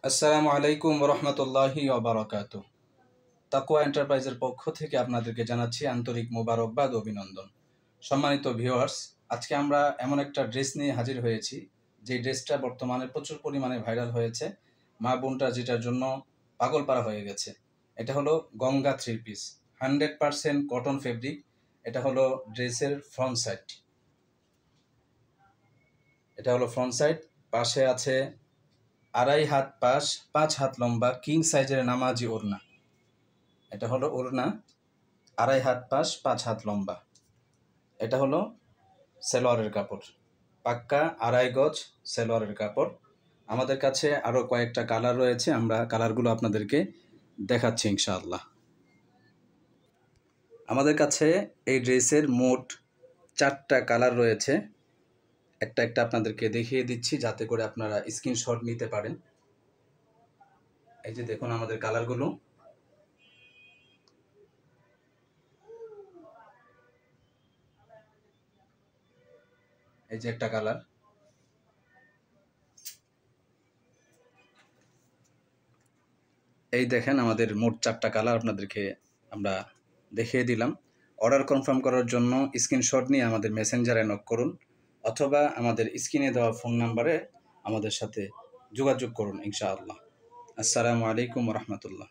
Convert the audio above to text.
আসসালামু আলাইকুম রহমতুল্লাহি ওবারাকাতু। তাকওয়া এন্টারপ্রাইজের পক্ষ থেকে আপনাদেরকে জানাচ্ছি আন্তরিক মোবারকবাদ ও অভিনন্দন। সম্মানিত ভিউয়ার্স, আজকে আমরা এমন একটা ড্রেস নিয়ে হাজির হয়েছি যে ড্রেসটা বর্তমানে প্রচুর পরিমাণে ভাইরাল হয়েছে। মা বোনটা যেটার জন্য পাগল পারা হয়ে গেছে। এটা হলো Ganga three piece, 100% cotton fabric. এটা হলো ড্রেসের ফ্রন্ট সাইড। এটা হলো ফ্রন্ট সাইড। পাশে আছে 2.5 হাত পাশ, 5 হাত লম্বা কিং সাইজের নামাজি ওড়না। এটা হলো ওড়না, 2.5 হাত পাশ, 5 হাত লম্বা। এটা হলো সেলোয়ারের কাপড়, পাক্কা 2.5 গজ সেলোয়ারের কাপড়। আমাদের কাছে আরও কয়েকটা কালার রয়েছে, আমরা কালারগুলো আপনাদেরকে দেখাচ্ছি ইনশাআল্লাহ। আমাদের কাছে এই ড্রেসের মোট 4টা কালার রয়েছে। একটা একটা আপনাদেরকে দেখিয়ে দিচ্ছি যাতে করে আপনারা স্ক্রিনশট নিতে পারেন। এই যে দেখুন আমাদের কালারগুলো। এই যে একটা কালার, এই দেখেন আমাদের মোট 4টা কালার আপনাদেরকে আমরা দেখিয়ে দিলাম। অর্ডার কনফার্ম করার জন্য স্ক্রিনশট নিয়ে আমাদের মেসেঞ্জারে নক করুন অথবা আমাদের স্ক্রিনে দেওয়া ফোন নাম্বারে আমাদের সাথে যোগাযোগ করুন ইনশাআল্লাহ। আসসালামু আলাইকুম রহমতুল্লাহ।